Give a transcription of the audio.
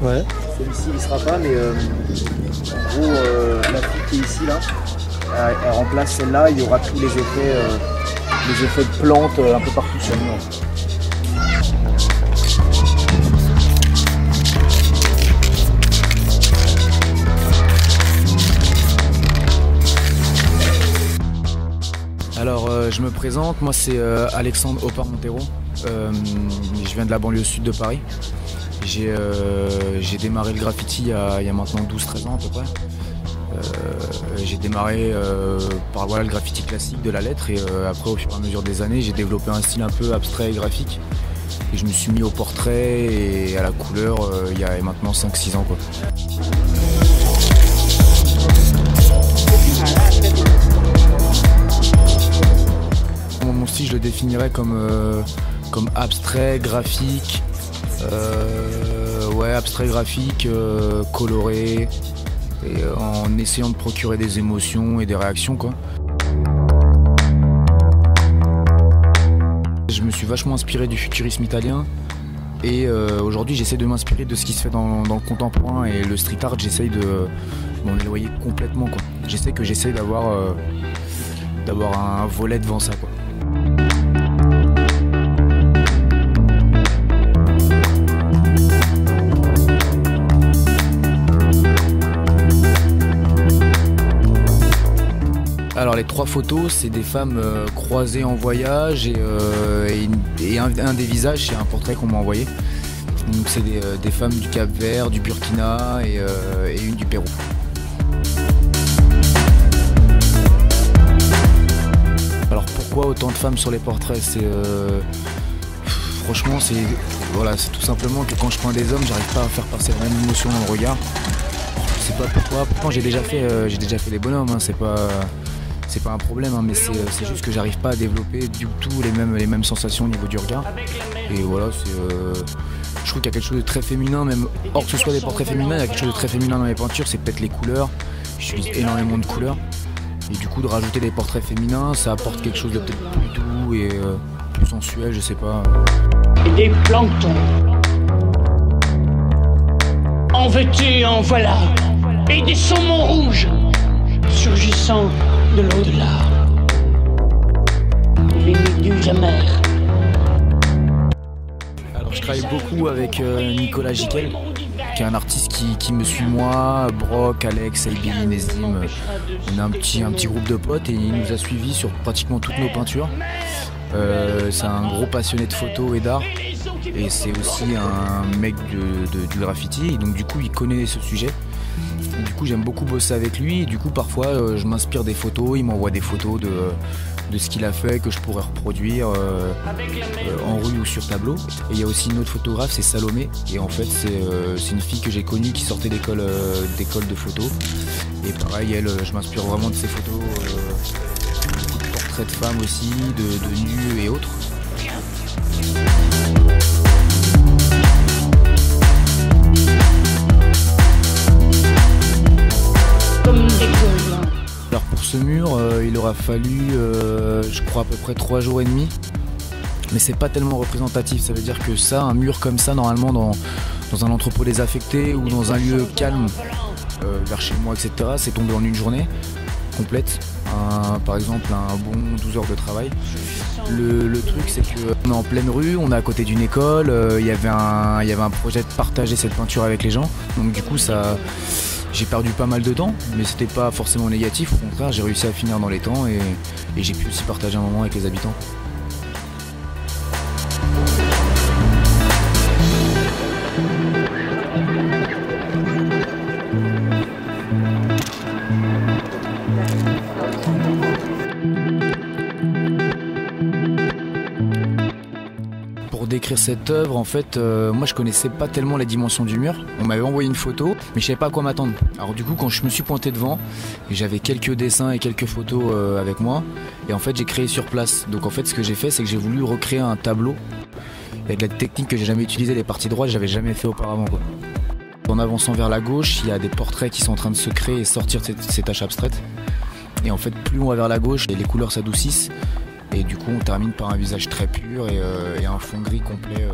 Ouais. Celui-ci il sera pas, mais en gros la fille qui est ici là, elle remplace celle-là. Il y aura tous les effets de plantes un peu partout sur le mur. Alors je me présente, moi c'est Alexandre Opar-Montero, je viens de la banlieue sud de Paris. J'ai démarré le graffiti il y a maintenant 12-13 ans à peu près. J'ai démarré par voilà, le graffiti classique de la lettre et après au fur et à mesure des années j'ai développé un style un peu abstrait et graphique. Et je me suis mis au portrait et à la couleur il y a maintenant 5-6 ans quoi. Mon style, je le définirais comme abstrait, graphique, abstrait, graphique, coloré, et en essayant de procurer des émotions et des réactions, quoi. Je me suis vachement inspiré du futurisme italien et aujourd'hui j'essaie de m'inspirer de ce qui se fait dans le contemporain et le street art, j'essaye de m'en éloigner complètement, quoi. J'essaie d'avoir un volet devant ça, quoi. Alors les 3 photos, c'est des femmes croisées en voyage et un des visages, c'est un portrait qu'on m'a envoyé. Donc c'est des femmes du Cap-Vert, du Burkina et une du Pérou. Alors pourquoi autant de femmes sur les portraits? Franchement, c'est tout simplement que quand je prends des hommes, j'arrive pas à faire passer la même émotion dans le regard. Je sais pas pourquoi. Pourtant j'ai déjà fait des bonhommes, hein, c'est pas un problème, hein, mais c'est juste que j'arrive pas à développer du tout les mêmes sensations au niveau du regard. Et voilà, je trouve qu'il y a quelque chose de très féminin, même hors que ce soit des portraits féminins, il y a quelque chose de très féminin dans les peintures, c'est peut-être les couleurs. J'utilise énormément de couleurs. Et du coup, de rajouter des portraits féminins, ça apporte quelque chose de peut-être plus doux et plus sensuel, je sais pas. Et des planctons. En veux-tu, en voilà. Et des saumons rouges surgissant de l'au-delà. Les méduses amères. Alors je travaille beaucoup avec Nicolas Giquel, qui est un artiste qui me suit moi, Brock, Alex, Aibi, Nezdim. On a un petit groupe de potes et il nous a suivis sur pratiquement toutes nos peintures. C'est un gros passionné de photos et d'art. Et c'est aussi un mec du graffiti, et donc du coup il connaît ce sujet. Et du coup j'aime beaucoup bosser avec lui, et du coup parfois je m'inspire des photos, il m'envoie des photos de ce qu'il a fait que je pourrais reproduire en rue ou sur tableau. Et il y a aussi une autre photographe, c'est Salomé, et en fait c'est une fille que j'ai connue qui sortait d'école de photo. Et pareil, elle, je m'inspire vraiment de ses photos, beaucoup de portraits de femmes aussi, de nus et autres. Alors pour ce mur, il aura fallu, je crois, à peu près 3 jours et demi. Mais c'est pas tellement représentatif, ça veut dire que ça, un mur comme ça, normalement dans un entrepôt désaffecté ou dans un lieu calme, vers chez moi, etc., c'est tombé en une journée complète. Par exemple un bon 12 heures de travail. Le truc c'est qu'on est en pleine rue, on est à côté d'une école, il y avait un projet de partager cette peinture avec les gens. Donc du coup j'ai perdu pas mal de temps, mais c'était pas forcément négatif, au contraire j'ai réussi à finir dans les temps et j'ai pu aussi partager un moment avec les habitants. Pour décrire cette œuvre, en fait, moi je connaissais pas tellement les dimensions du mur. On m'avait envoyé une photo, mais je savais pas à quoi m'attendre. Alors du coup, quand je me suis pointé devant, j'avais quelques dessins et quelques photos avec moi, et en fait j'ai créé sur place. Donc en fait, ce que j'ai fait, c'est que j'ai voulu recréer un tableau avec la technique que j'ai jamais utilisée, les parties droites, j'avais jamais fait auparavant, quoi. En avançant vers la gauche, il y a des portraits qui sont en train de se créer et sortir de ces tâches abstraites. Et en fait, plus on va vers la gauche, les couleurs s'adoucissent. Et du coup, on termine par un visage très pur et un fond gris complet